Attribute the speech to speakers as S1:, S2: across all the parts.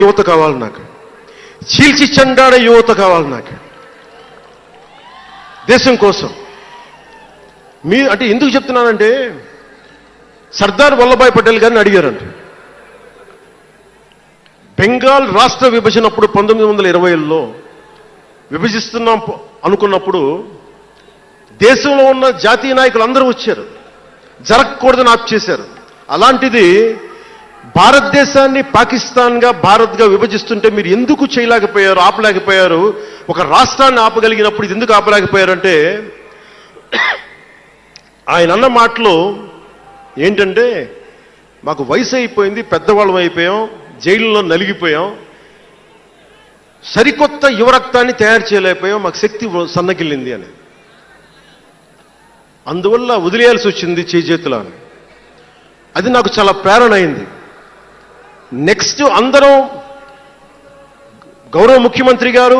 S1: యువత కావాలి నాకు, చీల్చి చెండాడే యువత కావాలి నాకు దేశం కోసం. అంటే ఎందుకు చెప్తున్నానంటే, సర్దార్ వల్లభాయ్ పటేల్ గారిని అడిగారంట, బెంగాల్ రాష్ట్ర విభజనప్పుడు 1920లో విభజిస్తున్నాం అనుకున్నప్పుడు దేశంలో ఉన్న జాతీయ నాయకులు అందరూ వచ్చారు, జరగకూడదని ఆప్ చేశారు. అలాంటిది భారతదేశాన్ని పాకిస్తాన్గా భారత్గా విభజిస్తుంటే మీరు ఎందుకు చేయలేకపోయారు, ఆపలేకపోయారు? ఒక రాష్ట్రాన్ని ఆపగలిగినప్పుడు ఇది ఎందుకు ఆపలేకపోయారంటే, ఆయన అన్న మాటలు ఏంటంటే, మాకు వయసు అయిపోయింది, పెద్దవాళ్ళం అయిపోయాం, జైలులో నలిగిపోయాం, సరికొత్త యువరక్తాన్ని తయారు చేయలేకపోయాం, మాకు శక్తి సన్నగిల్లింది అని. అందువల్ల వదిలేయాల్సి వచ్చింది చేతుల అని. అది నాకు చాలా ప్రేరణ అయింది. నెక్స్ట్ అందరం గౌరవ ముఖ్యమంత్రి గారు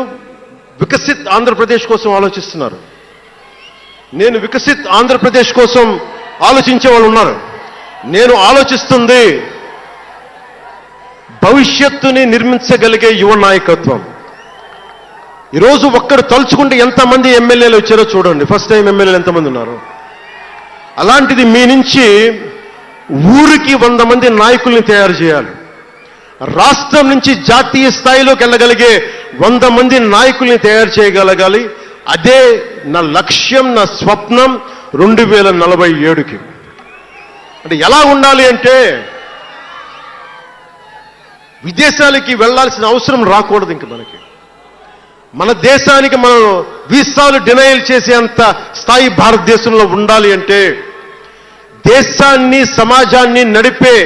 S1: వికసిత్ ఆంధ్రప్రదేశ్ కోసం ఆలోచిస్తున్నారు. నేను వికసిత్ ఆంధ్రప్రదేశ్ కోసం ఆలోచించే వాళ్ళు ఉన్నారు. నేను ఆలోచిస్తుంది భవిష్యత్తుని నిర్మించగలిగే యువ నాయకత్వం. ఈరోజు ఒక్కరు తలుచుకుంటే ఎంతమంది ఎమ్మెల్యేలు వచ్చారో చూడండి. ఫస్ట్ టైం ఎమ్మెల్యేలు ఎంతమంది ఉన్నారు? అలాంటిది మీ నుంచి ఊరికి 100 మంది నాయకుల్ని తయారు చేయాలి. రాష్ట్రం నుంచి జాతీయ స్థాయిలోకి వెళ్ళగలిగే 100 మంది నాయకుల్ని తయారు చేయగలగాలి. అదే నా లక్ష్యం, నా స్వప్నం 2047కి. అంటే ఎలా ఉండాలి అంటే, విదేశాలకి వెళ్లాల్సిన అవసరం రాకూడదు ఇంక మనకి. మన దేశానికి మనం వీసాలు డినైల్ చేసేంత స్థాయి భారతదేశంలో ఉండాలి అంటే, దేశాన్ని సమాజాన్ని నడిపే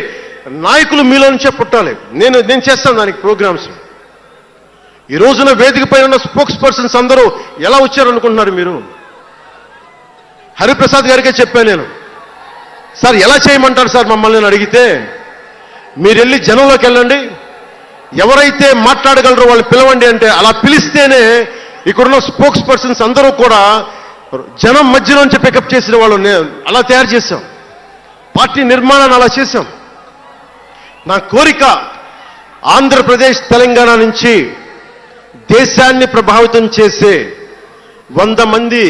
S1: నాయకులు మీలో నుంచే పుట్టాలి. నేను చేస్తాను దానికి ప్రోగ్రామ్స్. ఈ రోజున వేదిక పైన ఉన్న స్పోక్స్ పర్సన్స్ అందరూ ఎలా వచ్చారనుకుంటున్నారు మీరు? హరిప్రసాద్ గారికే చెప్పాను నేను, సార్ ఎలా చేయమంటారు సార్ మమ్మల్ని అని అడిగితే, మీరు వెళ్ళి జనంలోకి వెళ్ళండి, ఎవరైతే మాట్లాడగలరో వాళ్ళు పిలవండి అంటే, అలా పిలిస్తేనే ఇక్కడున్న స్పోక్స్ పర్సన్స్ అందరూ కూడా జనం మధ్యలోంచి పికప్ చేసిన వాళ్ళు అలా తయారు చేశాం. పార్టీ నిర్మాణాన్ని అలా చేశాం. నా కోరిక ఆంధ్రప్రదేశ్ తెలంగాణ నుంచి దేశాన్ని ప్రభావితం చేసే 100 మంది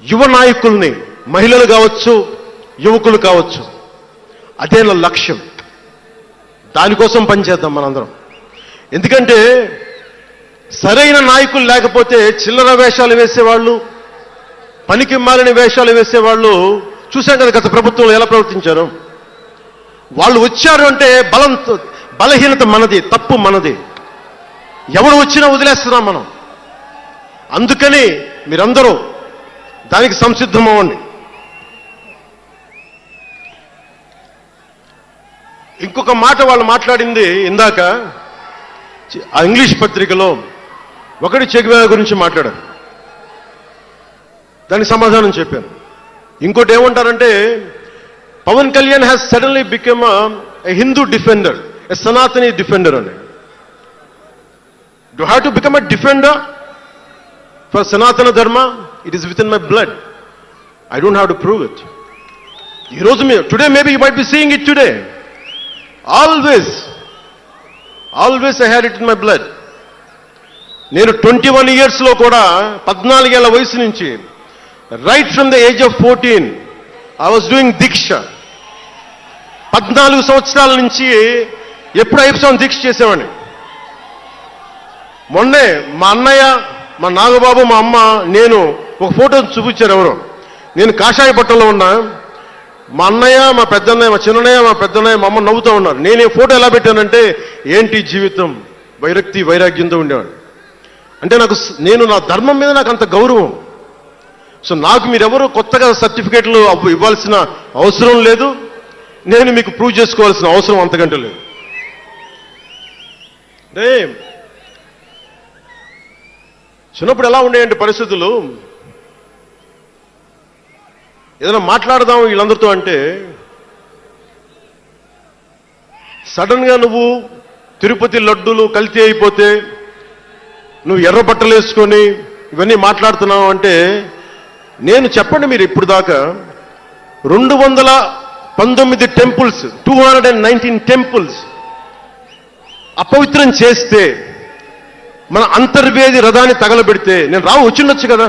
S1: యువ నాయకుల్ని, మహిళలు కావచ్చు, యువకులు కావచ్చు, అదే నా లక్ష్యం. దానికోసం పనిచేద్దాం మనందరం. ఎందుకంటే సరైన నాయకులు లేకపోతే చిల్లర వేషాలు వేసేవాళ్ళు, పనికి మాలిన వేషాలు వేసేవాళ్ళు చూశాం కదా గత ప్రభుత్వంలో ఎలా ప్రవర్తించారు. వాళ్ళు వచ్చారు అంటే బలహీనత మనది, తప్పు మనది. ఎవరు వచ్చినా వదిలేస్తున్నాం మనం. అందుకని మీరందరూ దానికి సంసిద్ధం అవ్వండి. ఇంకొక మాట వాళ్ళు మాట్లాడింది ఇందాక ఆ ఇంగ్లీష్ పత్రికలో, ఒకటి చెగువేరా గురించి మాట్లాడారు, దానికి సమాధానం చెప్పాను. ఇంకోటి ఏమంటారంటే, Pawan Kalyan has suddenly become a Hindu defender, a Sanatani defender అని. Do have to become a defender for Sanatana Dharma? It is within my blood. I don't have to prove it. ఈరోజు today maybe you might be seeing it today. Always I had it in my blood. నేను 21 ఇయర్స్లో కూడా 14 ఏళ్ల వయసు నుంచి, right from the age of 14 I was doing దీక్ష. 14 సంవత్సరాల నుంచి ఎప్పుడు 5 సంవత్సరం దీక్ష చేసేవాడిని. మొన్నే మా అన్నయ్య, మా నాగబాబు, మా అమ్మ, నేను ఒక ఫోటో చూపించారు ఎవరో. నేను కాషాయ బట్టలో ఉన్నా, మా అన్నయ్య, మా పెద్దన్నయ్య, మా చిన్నయ్య, మా పెద్దన్నయ్య, మా అమ్మ నవ్వుతూ ఉన్నారు. నేను ఈ ఫోటో ఎలా పెట్టానంటే, ఏంటి జీవితం, వైరాగ్యంతో ఉండేవాడు. అంటే నేను నా ధర్మం మీద నాకు అంత గౌరవం. సో నాకు మీరెవరూ కొత్తగా సర్టిఫికేట్లు ఇవ్వాల్సిన అవసరం లేదు, నేను మీకు ప్రూవ్ చేసుకోవాల్సిన అవసరం అంతకంటే లేదు. అంటే చిన్నప్పుడు ఎలా ఉండేయండి పరిస్థితులు, ఏదైనా మాట్లాడదాం వీళ్ళందరితో అంటే, సడన్గా నువ్వు తిరుపతి లడ్డూలు కల్తీ అయిపోతే నువ్వు ఎర్ర బట్టలు వేసుకొని ఇవన్నీ మాట్లాడుతున్నావు అంటే, నేను చెప్పండి మీరు ఇప్పుడు దాకా 219 టెంపుల్స్, 219 టెంపుల్స్ అపవిత్రం చేస్తే, మన అంతర్వేది రథాన్ని తగలబెడితే నేను వచ్చిండొచ్చు కదా.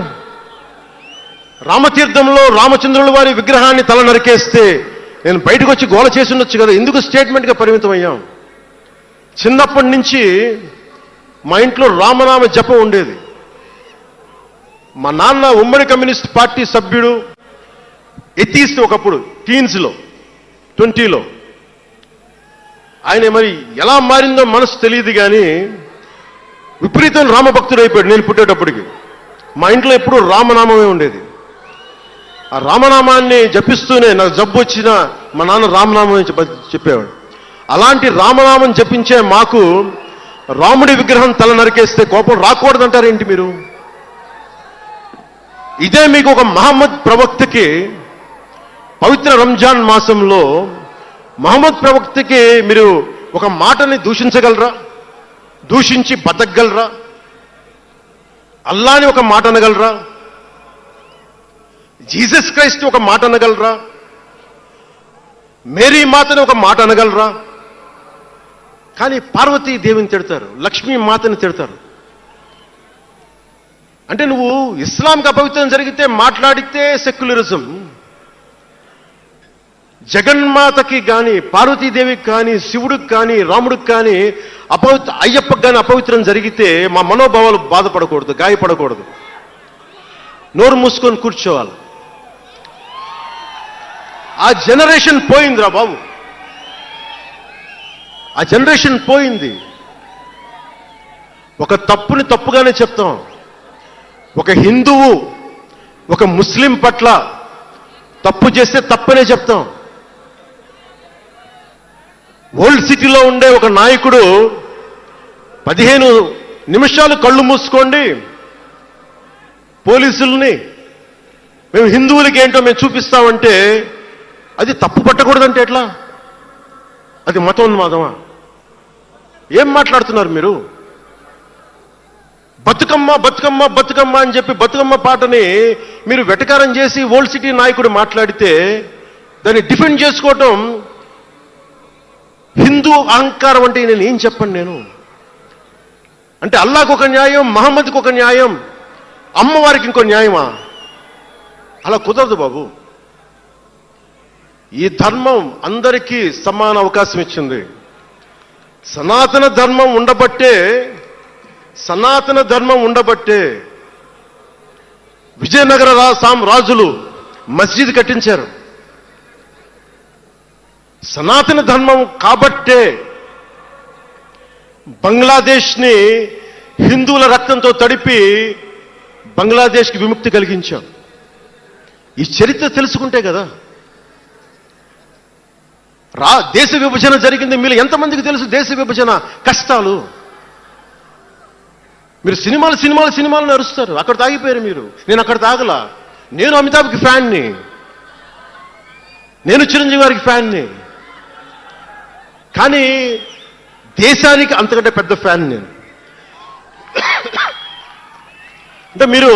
S1: రామతీర్థంలో రామచంద్రుల వారి విగ్రహాన్ని తల నరికేస్తే నేను బయటకు వచ్చి గోల చేసి ఉండొచ్చు కదా. ఎందుకు స్టేట్మెంట్గా పరిమితం అయ్యాం? చిన్నప్పటి నుంచి మా ఇంట్లో రామనామ జపం ఉండేది. మా నాన్న ఉమ్మడి కమ్యూనిస్ట్ పార్టీ సభ్యుడు, ఎథీస్ట్ ఒకప్పుడు, టీన్స్లో 20లో. ఆయన మరి ఎలా మారిందో మనసు తెలియదు కానీ విపరీతం రామభక్తుడు అయిపోయాడు నేను పుట్టేటప్పటికి. మా ఇంట్లో ఎప్పుడూ రామనామమే ఉండేది. ఆ రామనామాన్ని జపిస్తూనే నాకు జబ్బు వచ్చినా మా నాన్న రామనామం చెప్పేవాడు. అలాంటి రామనామం జపించే మాకు రాముడి విగ్రహం తల నరికేస్తే కోపం రాకూడదంటారేంటి మీరు? ఇదే మీకు ఒక మహమ్మద్ ప్రవక్తకి పవిత్ర రంజాన్ మాసంలో మహమ్మద్ ప్రవక్తకి మీరు ఒక మాటని దూషించగలరా? దూషించి బతకగలరా? అల్లాని ఒక మాట అనగలరా? జీసస్ క్రైస్ట్ ఒక మాట అనగలరా? మేరీ మాతని ఒక మాట అనగలరా? కానీ పార్వతీ దేవిని తిడతారు, లక్ష్మీ మాతని తిడతారు. అంటే నువ్వు ఇస్లాంకి అపవిత్రం జరిగితే మాట్లాడితే సెక్యులరిజం, జగన్మాతకి కానీ పార్వతీదేవికి కానీ శివుడికి కానీ రాముడికి కానీ అయ్యప్పకి కానీ అపవిత్రం జరిగితే మా మనోభావాలు బాధపడకూడదు, గాయపడకూడదు, నోరు మూసుకొని కూర్చోవాలి. ఆ జనరేషన్ పోయిందిరా బాబు, ఆ జనరేషన్ పోయింది. ఒక తప్పుని తప్పుగానే చెప్తాం. ఒక హిందువు ఒక ముస్లిం పట్ల తప్పు చేస్తే తప్పనే చెప్తాం. ఓల్డ్ సిటీలో ఉండే ఒక నాయకుడు 15 నిమిషాలు కళ్ళు మూసుకోండి, పోలీసుల్ని మేము హిందువులకి ఏంటో మేము చూపిస్తామంటే అది తప్పు పట్టకూడదంటే ఎట్లా? అది మతోన్మాదమా? ఏం మాట్లాడుతున్నారు మీరు? బతుకమ్మ బతుకమ్మ బతుకమ్మ అని చెప్పి బతుకమ్మ పాటని మీరు వెటకారం చేసి ఓల్డ్ సిటీ నాయకుడు మాట్లాడితే దాన్ని డిఫెండ్ చేసుకోవటం హిందూ అహంకారం అంటే నేను ఏం చెప్పండి? నేను అంటే అల్లాహకు ఒక న్యాయం, మహమ్మద్కి ఒక న్యాయం, అమ్మవారికి ఇంకో న్యాయమా? అలా కుదరదు బాబు. ఈ ధర్మం అందరికీ సమాన అవకాశం ఇచ్చింది. సనాతన ధర్మం ఉండబట్టే విజయనగర రాజులు మస్జిద్ కట్టించారు. సనాతన ధర్మం కాబట్టే బంగ్లాదేశ్ని హిందువుల రక్తంతో తడిపి బంగ్లాదేశ్కి విముక్తి కలిగించాం. ఈ చరిత్ర తెలుసుకుంటే కదా. దేశ విభజన జరిగింది. మీరు ఎంతమందికి తెలుసు దేశ విభజన కష్టాలు? మీరు సినిమాలు నడుస్తారు, అక్కడ తాగిపోయారు మీరు. నేను అక్కడ తాగలా. నేను అమితాబ్కి ఫ్యాన్ని, నేను చిరంజీవి గారికి ఫ్యాన్ని, కానీ దేశానికి అంతకంటే పెద్ద ఫ్యాన్ నేను. అంటే మీరు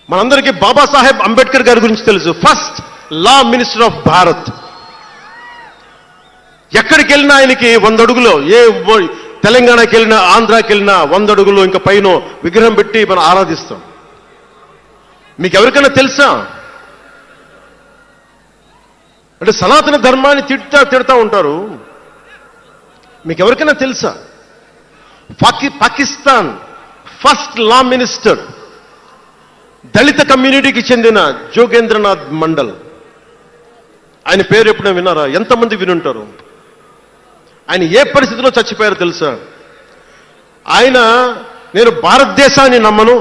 S1: మనందరికీ బాబాసాహెబ్ అంబేద్కర్ గారి గురించి తెలుసు. First law minister of Bharat. ఎక్కడికి వెళ్ళినా ఆయనకి 100 అడుగులో, తెలంగాణకి వెళ్ళినా ఆంధ్రాకి వెళ్ళినా 100 అడుగులు ఇంకా పైన విగ్రహం పెట్టి మనం ఆరాధిస్తాం. మీకు ఎవరికైనా తెలుసా? అంటే సనాతన ధర్మాన్ని తిడతా ఉంటారు. మీకు ఎవరికైనా తెలుసా? పాకిస్తాన్ ఫస్ట్ లా మినిస్టర్ దళిత కమ్యూనిటీకి చెందిన జోగేంద్రనాథ్ మండల్. ఆయన పేరు ఎప్పుడైనా విన్నారా? ఎంతమంది వినుంటారు? ఆయన ఏ పరిస్థితిలో చచ్చిపోయారో తెలుసా? ఆయన నేను భారతదేశాన్ని నమ్మను,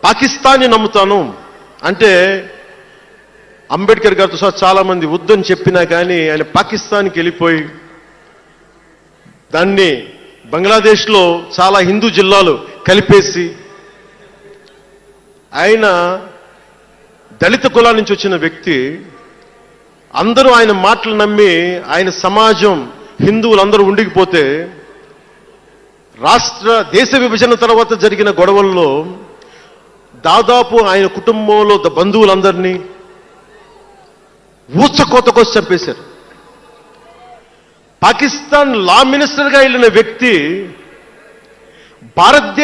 S1: పాకిస్తాన్ని నమ్ముతాను అంటే అంబేద్కర్ గారితో సహా చాలా మంది వద్దని చెప్పినా కానీ ఆయన పాకిస్తాన్కి వెళ్ళిపోయి దాన్ని బంగ్లాదేశ్లో చాలా హిందూ జిల్లాలు కలిపేసి ఆయన దళిత కులాల నుంచి వచ్చిన వ్యక్తి. అందరూ ఆయన మాటలు నమ్మి ఆయన సమాజం హిందువులందరూ ఉండిపోతే దేశ విభజన తర్వాత జరిగిన గొడవల్లో దాదాపు ఆయన కుటుంబంలో బంధువులందరినీ ఊచకోతకోసి చంపేశారు. పాకిస్తాన్ లా మినిస్టర్గా వెళ్ళిన వ్యక్తి భారతదేశ